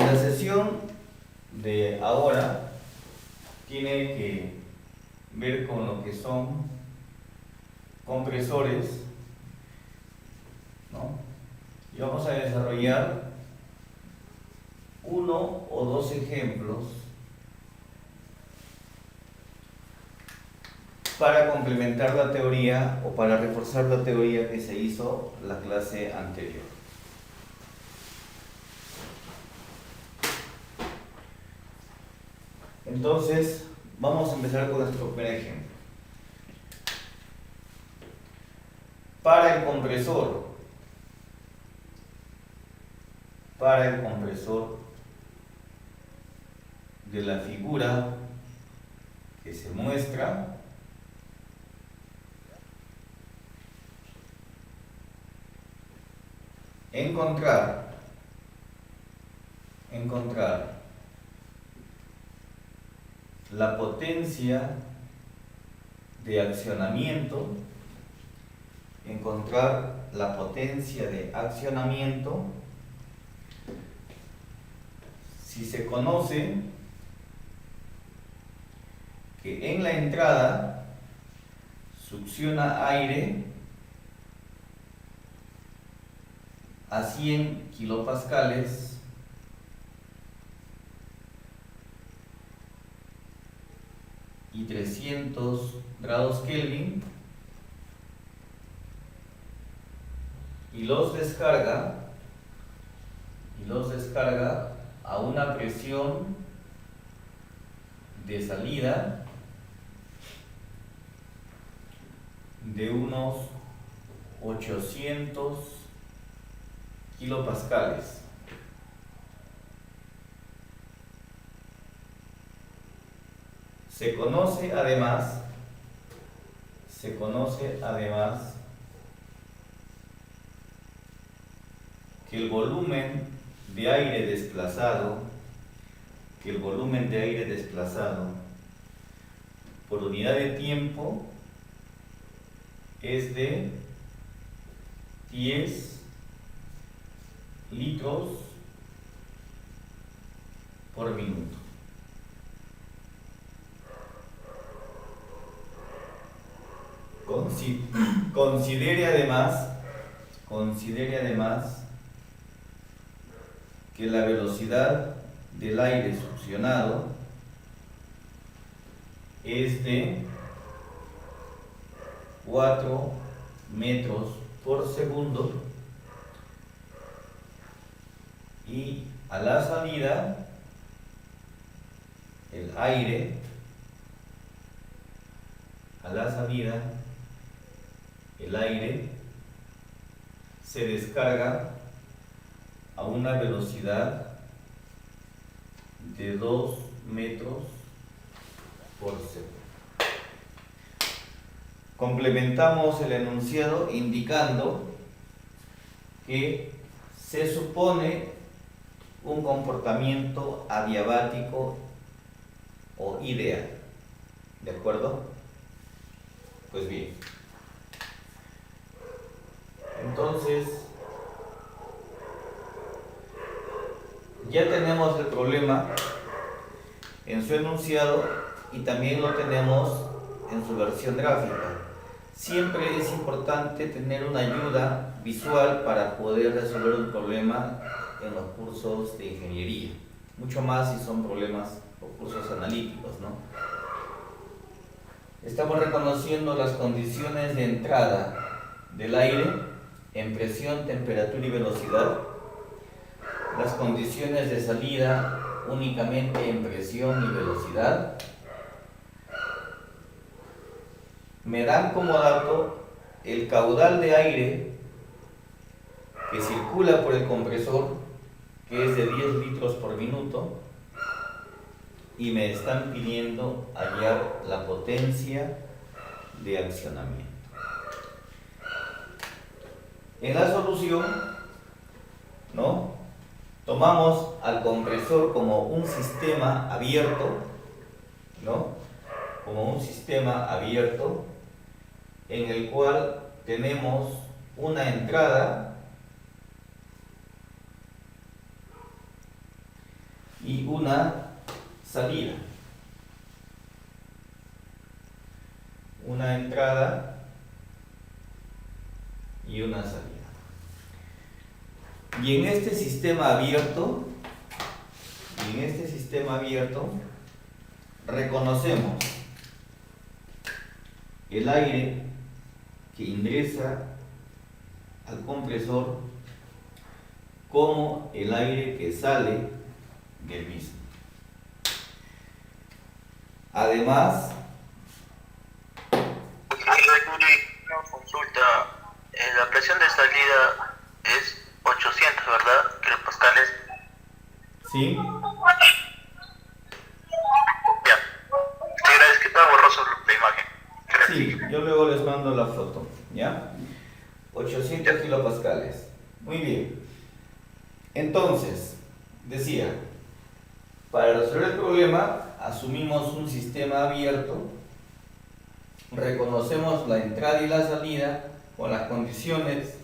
la sesión de ahora tiene que ver con lo que son compresores, ¿no? Y vamos a desarrollar uno o dos ejemplos para complementar la teoría o para reforzar la teoría que se hizo la clase anterior. Entonces, vamos a empezar con nuestro primer ejemplo. Para el compresor de la figura que se muestra, encontrar la potencia de accionamiento, si se conoce que en la entrada succiona aire a 100 kilopascales y 300 grados Kelvin y los descarga a una presión de salida de unos 800 kilopascales. Se conoce además que el volumen de aire desplazado por unidad de tiempo es de 10 litros por minuto. Considere además que la velocidad del aire succionado es de 4 metros por segundo y a la salida el aire se descarga a una velocidad de 2 metros por segundo. Complementamos el enunciado indicando que se supone un comportamiento adiabático o ideal. ¿De acuerdo? Pues bien. Entonces, ya tenemos el problema en su enunciado y también lo tenemos en su versión gráfica. Siempre es importante tener una ayuda visual para poder resolver un problema en los cursos de ingeniería. Mucho más si son problemas o cursos analíticos, ¿no? Estamos reconociendo las condiciones de entrada del aire en presión, temperatura y velocidad. Las condiciones de salida únicamente en presión y velocidad. Me dan como dato el caudal de aire que circula por el compresor, que es de 10 litros por minuto, y me están pidiendo hallar la potencia de accionamiento. En la solución, ¿no?, tomamos al compresor como un sistema abierto, ¿no?, en el cual tenemos una entrada y una salida. Una entrada y una salida. Y en este sistema abierto, reconocemos el aire que ingresa al compresor como el aire que sale del mismo. Además, una consulta, la presión de salida es 800, ¿verdad? Kilopascales. ¿sí? Ya. Te agradezco, que está borroso la imagen. Gracias. Sí, yo luego les mando la foto, ¿ya? 800 kilopascales. Muy bien. Entonces, decía, para resolver el problema, asumimos un sistema abierto, reconocemos la entrada y la salida con las condiciones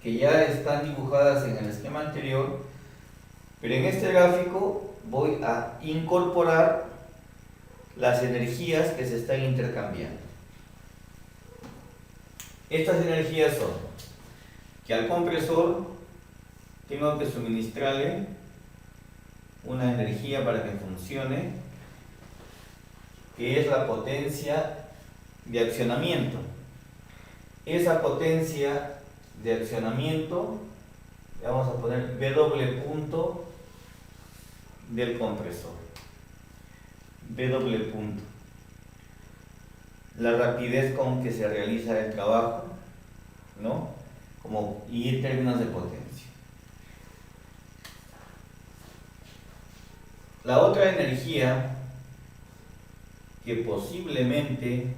que ya están dibujadas en el esquema anterior, pero en este gráfico voy a incorporar las energías que se están intercambiando. Estas energías son que al compresor tengo que suministrarle una energía para que funcione, que es la potencia de accionamiento. Esa potencia de accionamiento le vamos a poner W punto del compresor. W punto. La rapidez con que se realiza el trabajo, ¿no? Y en términos de potencia. La otra energía que posiblemente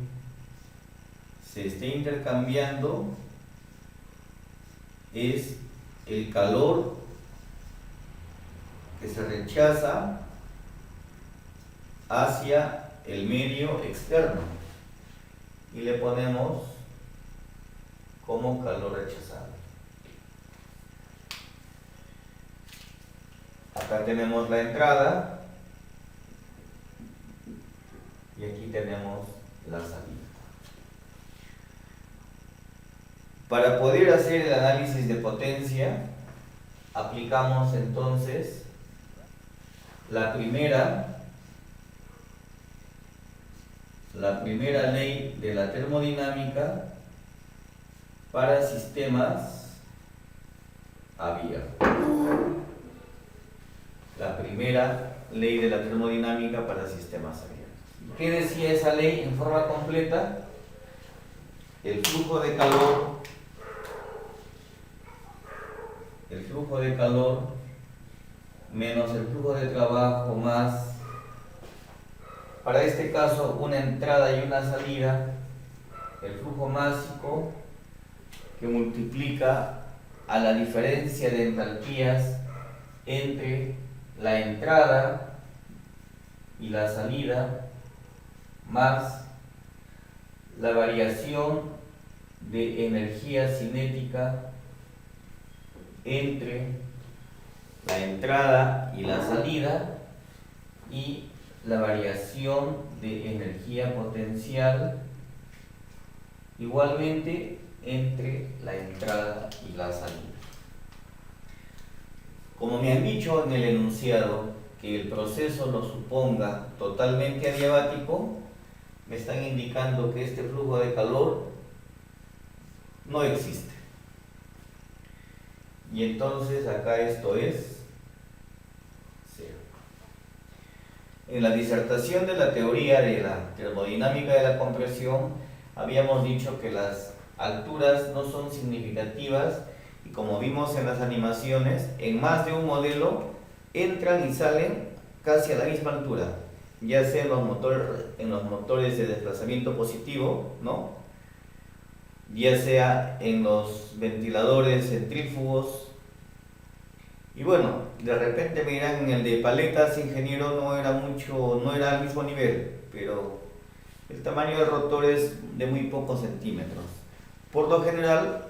se esté intercambiando es el calor que se rechaza hacia el medio externo y le ponemos como calor rechazado. Acá tenemos la entrada y aquí tenemos la salida. Para poder hacer el análisis de potencia, aplicamos entonces la primera ley de la termodinámica para sistemas abiertos. La primera ley de la termodinámica para sistemas abiertos. ¿Qué decía esa ley en forma completa? El flujo de calor menos el flujo de trabajo más, para este caso, una entrada y una salida, el flujo másico que multiplica a la diferencia de entalpías entre la entrada y la salida más la variación de energía cinética entre la entrada y la salida y la variación de energía potencial igualmente entre la entrada y la salida. Como me han dicho en el enunciado que el proceso lo suponga totalmente adiabático, me están indicando que este flujo de calor no existe. Y entonces acá esto es cero. En la disertación de la teoría de la termodinámica de la compresión habíamos dicho que las alturas no son significativas y, como vimos en las animaciones, en más de un modelo entran y salen casi a la misma altura, ya sea en los motores de desplazamiento positivo, ¿no? Ya sea en los ventiladores centrífugos. Y bueno, de repente me dirán, en el de paletas, ingeniero, no era al mismo nivel, pero el tamaño del rotor es de muy pocos centímetros. Por lo general,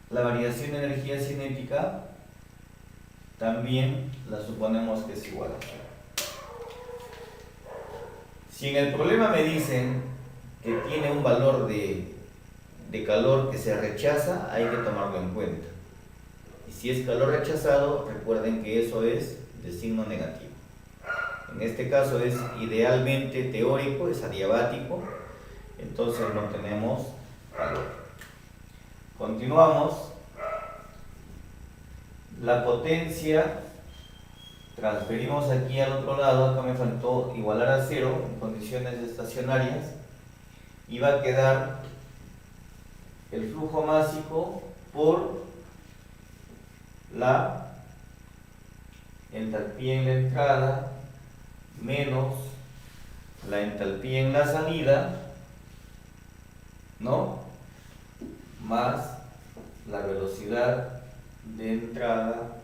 la variación de energía cinética también la suponemos que es igual a 0. Si en el problema me dicen que tiene un valor de calor que se rechaza, hay que tomarlo en cuenta. Y si es calor rechazado, recuerden que eso es de signo negativo. En este caso es idealmente teórico, es adiabático, entonces no tenemos calor. Continuamos. La potencia, transferimos aquí al otro lado, acá me faltó igualar a 0 en condiciones estacionarias, y va a quedar el flujo másico por la entalpía en la entrada menos la entalpía en la salida, ¿no? Más la velocidad de entrada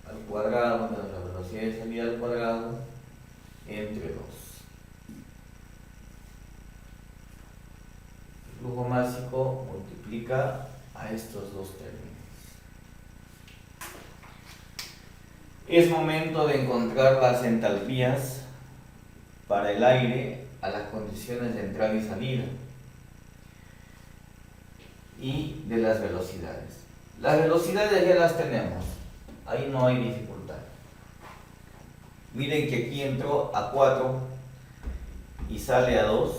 al cuadrado menos la velocidad de salida al cuadrado entre 2. El flujo másico multiplica a estos dos términos. Es momento de encontrar las entalpías para el aire a las condiciones de entrada y salida y de las velocidades. Las velocidades ya las tenemos, ahí no hay dificultad. Miren que aquí entró a 4 y sale a 2.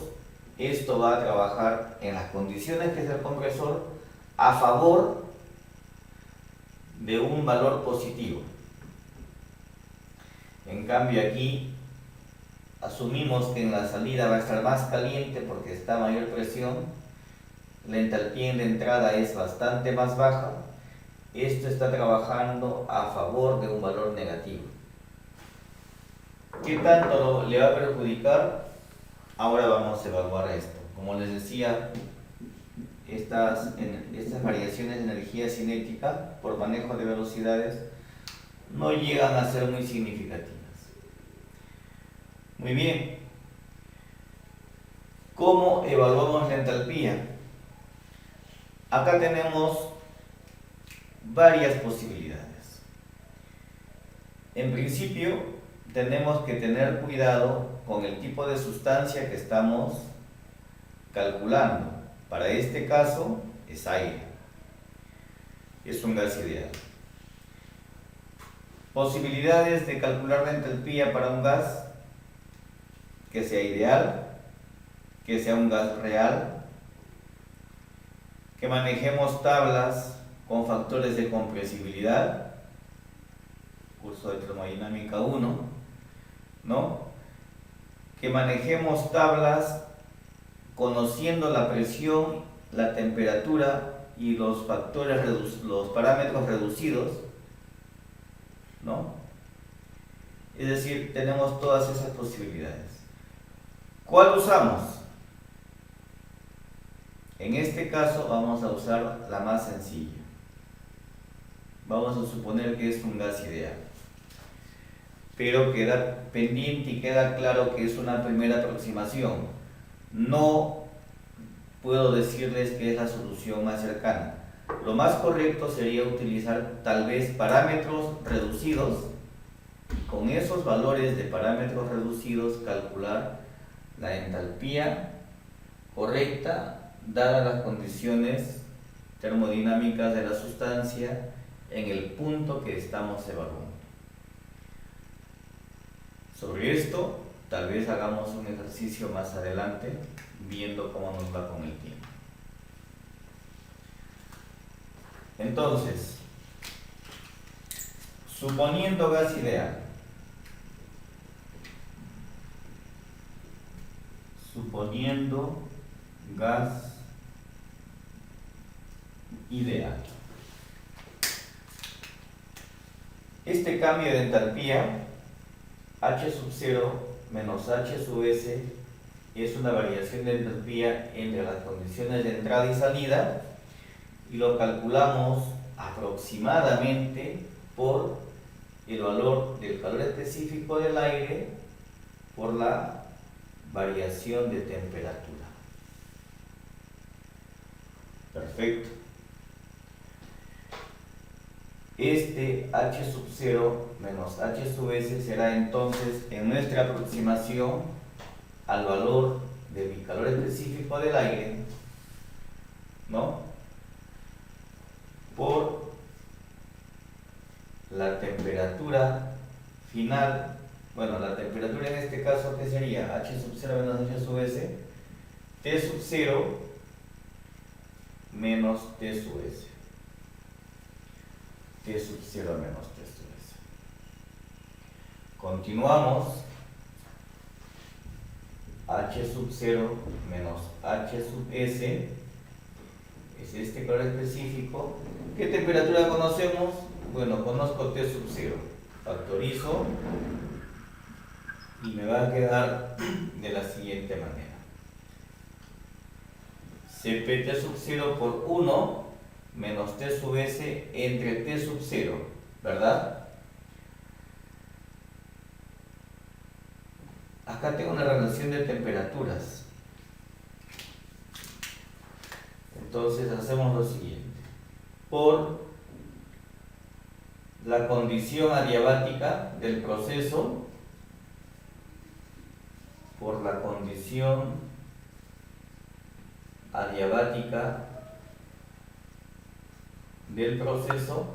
Esto va a trabajar en las condiciones que es el compresor a favor de un valor positivo. En cambio aquí asumimos que en la salida va a estar más caliente porque está a mayor presión, la entalpía en la entrada es bastante más baja, esto está trabajando a favor de un valor negativo. ¿Qué tanto le va a perjudicar? Ahora vamos a evaluar esto. Como les decía, estas variaciones de energía cinética por manejo de velocidades no llegan a ser muy significativas. Muy bien. ¿Cómo evaluamos la entalpía? Acá tenemos varias posibilidades. En principio, tenemos que tener cuidado con el tipo de sustancia que estamos calculando. Para este caso es aire. Es un gas ideal. Posibilidades de calcular la entalpía para un gas que sea ideal, que sea un gas real, que manejemos tablas con factores de compresibilidad, curso de termodinámica 1, ¿no? Que manejemos tablas conociendo la presión, la temperatura y los factores, los parámetros reducidos, ¿no? Es decir, tenemos todas esas posibilidades. ¿Cuál usamos? En este caso vamos a usar la más sencilla. Vamos a suponer que es un gas ideal. Pero queda pendiente y queda claro que es una primera aproximación. No puedo decirles que es la solución más cercana. Lo más correcto sería utilizar tal vez parámetros reducidos y con esos valores de parámetros reducidos calcular la entalpía correcta dadas las condiciones termodinámicas de la sustancia en el punto que estamos evaluando. Sobre esto, tal vez hagamos un ejercicio más adelante, viendo cómo nos va con el tiempo. Entonces, suponiendo gas ideal, suponiendo gas ideal. Este cambio de entalpía, H sub 0 menos H sub S, es una variación de entalpía entre las condiciones de entrada y salida y lo calculamos aproximadamente por el valor del calor específico del aire por la variación de temperatura. Perfecto. Este H sub 0 menos H sub S será entonces en nuestra aproximación al valor del calor específico del aire, ¿no? Por la temperatura final. Bueno, la temperatura en este caso, ¿qué sería? H sub 0 menos H sub S, T sub 0 menos T sub S. T sub 0 menos T sub S. Continuamos. H sub 0 menos H sub S es este calor específico. ¿Qué temperatura conocemos? Bueno, conozco T sub 0. Factorizo y me va a quedar de la siguiente manera. CP T sub 0 por 1 menos T sub S entre T sub 0, ¿verdad? Acá tengo una relación de temperaturas. Entonces hacemos lo siguiente. Por la condición adiabática del proceso, por la condición adiabática del proceso,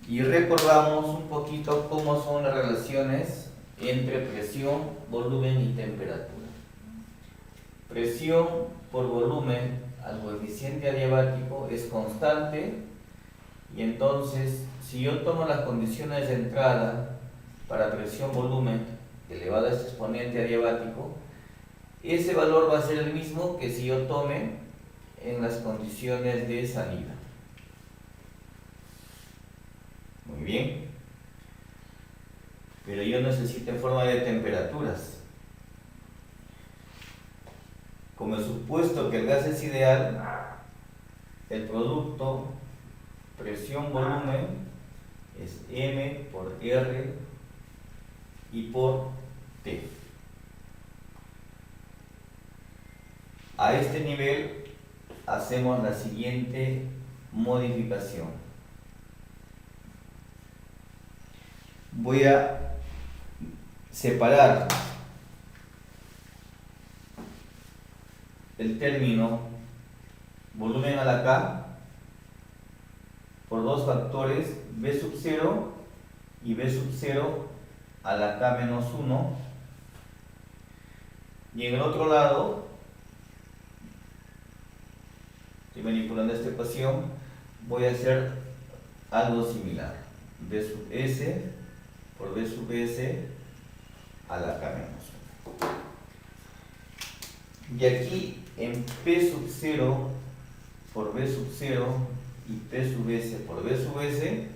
y recordamos un poquito cómo son las relaciones entre presión, volumen y temperatura. Presión por volumen al coeficiente adiabático es constante, y entonces si yo tomo las condiciones de entrada para presión volumen elevado a este exponente adiabático, ese valor va a ser el mismo que si yo tome en las condiciones de salida. Muy bien. Pero yo necesito en forma de temperaturas. Como he supuesto que el gas es ideal, el producto presión-volumen es M por R y por T. A este nivel hacemos la siguiente modificación. Voy a separar el término volumen a la K por dos factores, B sub 0 y B sub 0 a la K menos 1, y en el otro lado, estoy manipulando esta ecuación, voy a hacer algo similar, B sub S por B sub S a la K menos 1. Y aquí en P sub 0 por B sub 0 y P sub S por B sub S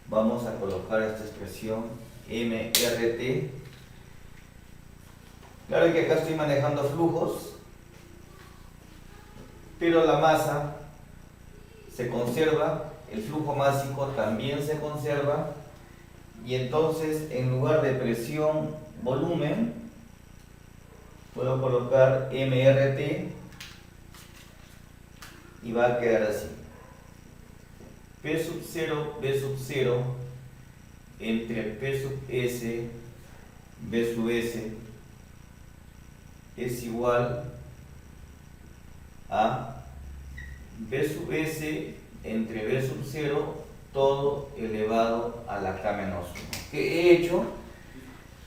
vamos a colocar esta expresión MRT. Claro que acá estoy manejando flujos, pero la masa se conserva, el flujo másico también se conserva, y entonces en lugar de presión volumen puedo colocar MRT y va a quedar así: P sub 0, B sub 0 entre P sub S, B sub S es igual a B sub S entre B sub 0 todo elevado a la K menos 1. ¿Qué he hecho?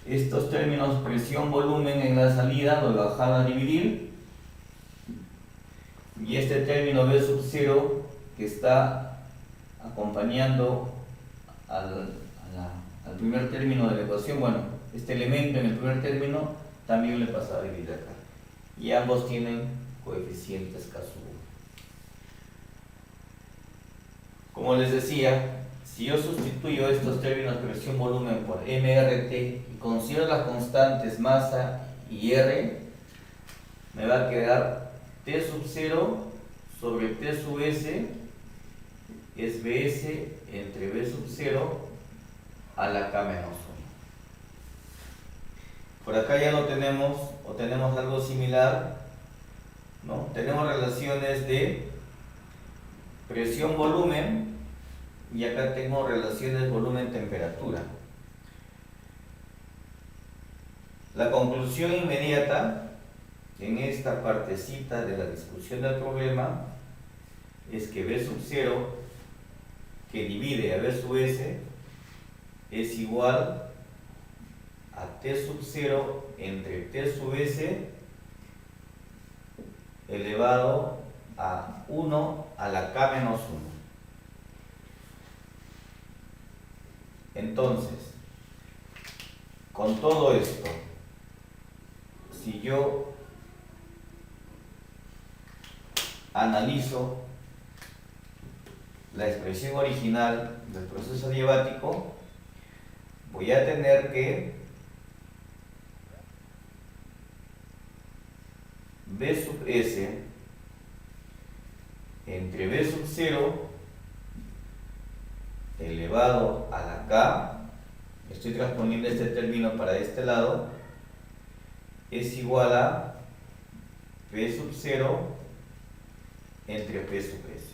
Estos términos presión-volumen en la salida lo he bajado a dividir, y este término B sub 0 que está acompañando al primer término de la ecuación, bueno, este elemento en el primer término también le he pasado a dividir acá, y ambos tienen coeficientes K sub 1. Como les decía, si yo sustituyo estos términos presión-volumen por MRT y considero las constantes masa y R, me va a quedar T sub 0 sobre T sub S es Bs entre B sub 0 a la K menos 1. Por acá ya lo tenemos, o tenemos algo similar, ¿no? Tenemos relaciones de presión-volumen y acá tengo relaciones volumen-temperatura. La conclusión inmediata en esta partecita de la discusión del problema es que B sub 0 que divide a B sub S es igual a T sub 0 entre T sub S elevado a 1 a la K menos 1. Entonces, con todo esto, si yo analizo la expresión original del proceso adiabático, voy a tener que B sub S entre B sub 0 elevado a la K, estoy transponiendo este término para este lado, es igual a P sub 0 entre P sub S.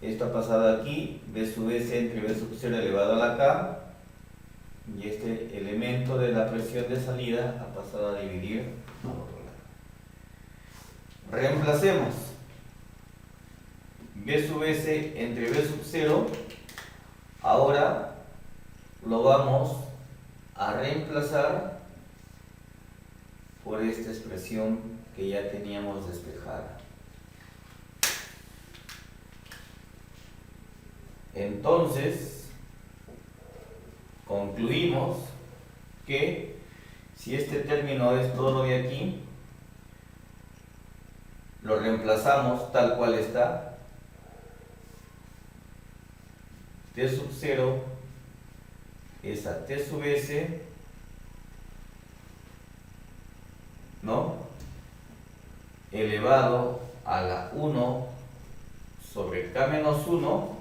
Esto ha pasado aquí, B sub S entre B sub 0 elevado a la K, y este elemento de la presión de salida ha pasado a dividir al otro lado. Reemplacemos B sub S entre B sub 0, ahora lo vamos a reemplazar por esta expresión que ya teníamos despejada. Entonces, concluimos que si este término es todo lo de aquí, lo reemplazamos tal cual está. T sub 0 es a T sub S, ¿no?, elevado a la 1 sobre K menos 1,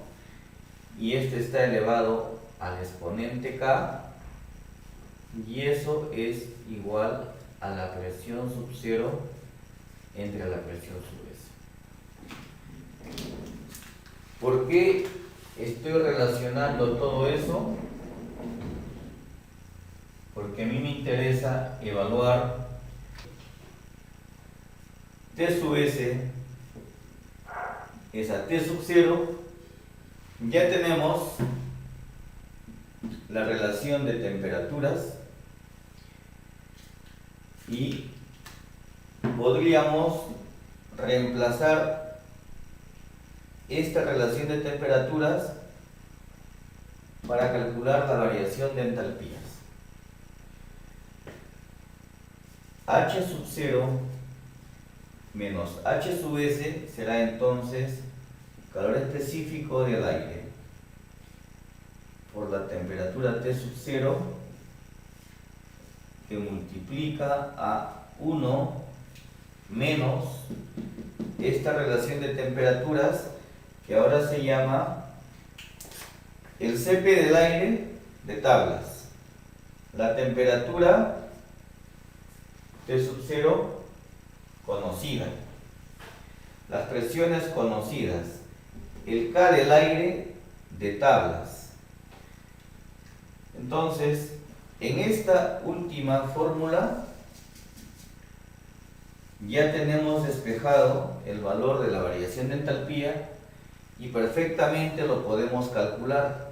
y este está elevado al exponente K, y eso es igual a la presión sub 0 entre la presión sub S. ¿Por qué estoy relacionando todo eso? Porque a mí me interesa evaluar T sub S es a T sub 0. Ya tenemos la relación de temperaturas y podríamos reemplazar esta relación de temperaturas para calcular la variación de entalpías. H sub 0 menos H sub S será entonces calor específico del aire por la temperatura T sub 0 que multiplica a 1 menos esta relación de temperaturas que ahora se llama el Cp del aire de tablas. La temperatura T sub 0 conocida, las presiones conocidas, el K del aire de tablas. Entonces, en esta última fórmula ya tenemos despejado el valor de la variación de entalpía y perfectamente lo podemos calcular.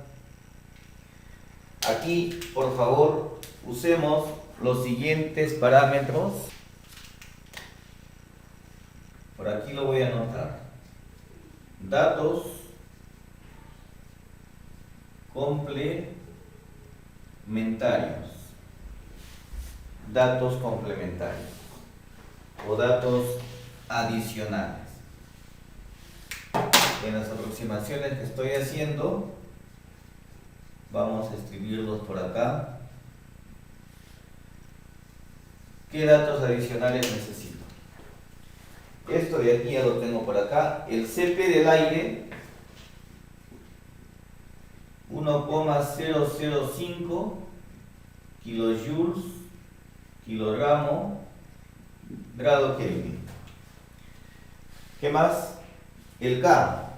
Aquí, por favor, usemos los siguientes parámetros. Por aquí lo voy a anotar. Datos complementarios. Datos complementarios o datos adicionales. En las aproximaciones que estoy haciendo, vamos a escribirlos por acá. ¿Qué datos adicionales necesito? Esto de aquí ya lo tengo por acá. El Cp del aire, 1,005 kilojoules kilogramo grado Kelvin. ¿Qué más? El K,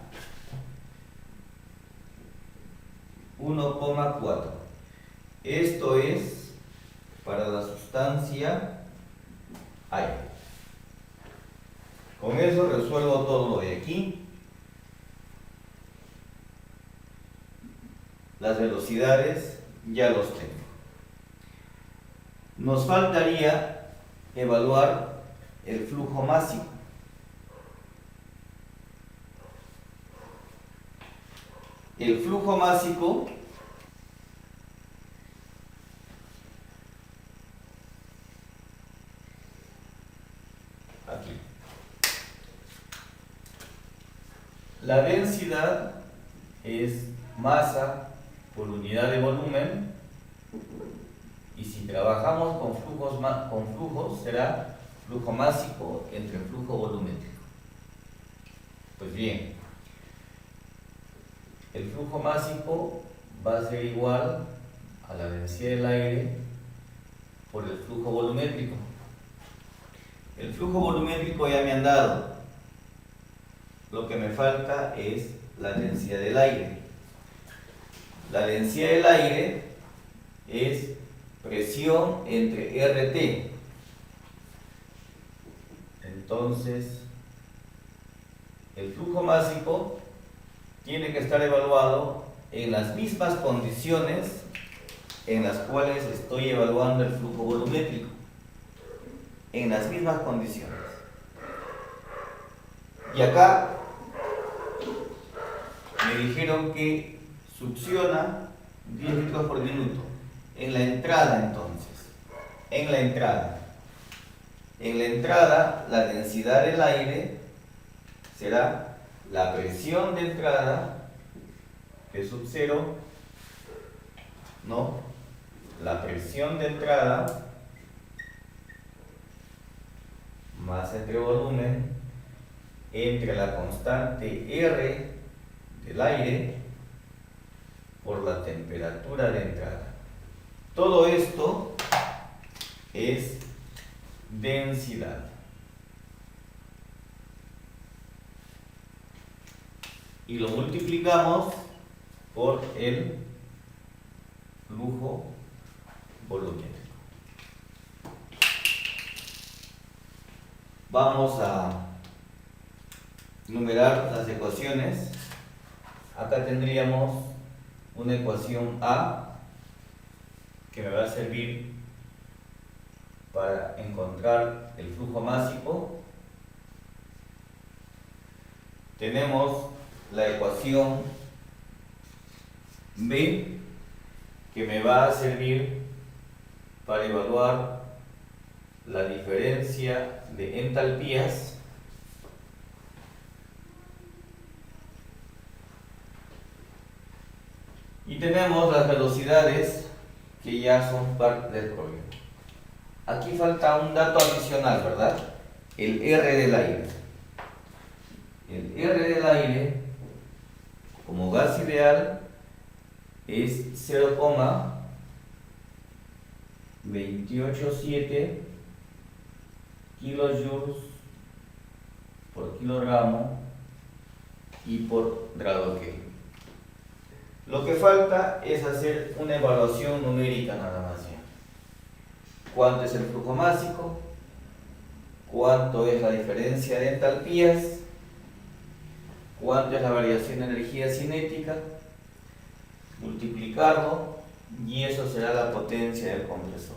1,4. Esto es para la sustancia aire. Con eso resuelvo todo lo de aquí. Las velocidades ya los tengo. Nos faltaría evaluar el flujo másico. El flujo másico aquí. La densidad es masa por unidad de volumen, y si trabajamos con flujos será flujo másico entre flujo volumétrico. Pues bien, el flujo másico va a ser igual a la densidad del aire por el flujo volumétrico. El flujo volumétrico ya me han dado. Lo que me falta es la densidad del aire. La densidad del aire es presión entre RT. Entonces, el flujo másico tiene que estar evaluado en las mismas condiciones en las cuales estoy evaluando el flujo volumétrico. En las mismas condiciones. Y acá me dijeron que succiona 10 litros por minuto. En la entrada, entonces. En la entrada, la densidad del aire será la presión de entrada, P sub 0, ¿no? La presión de entrada masa entre volumen entre la constante R del aire por la temperatura de entrada. Todo esto es densidad. Y lo multiplicamos por el flujo volumétrico. Vamos a numerar las ecuaciones. Acá tendríamos una ecuación A que me va a servir para encontrar el flujo másico. Tenemos la ecuación B que me va a servir para evaluar la diferencia de entalpías y tenemos las velocidades que ya son parte del problema. Aquí falta un dato adicional, ¿verdad? El R del aire. El R del aire, como gas ideal, es 0,287 kilojoules por kilogramo y por grado Kelvin. Lo que falta es hacer una evaluación numérica nada más ya. ¿Cuánto es el flujo másico? ¿Cuánto es la diferencia de entalpías? ¿Cuánto es la variación de energía cinética? Multiplicarlo y eso será la potencia del compresor.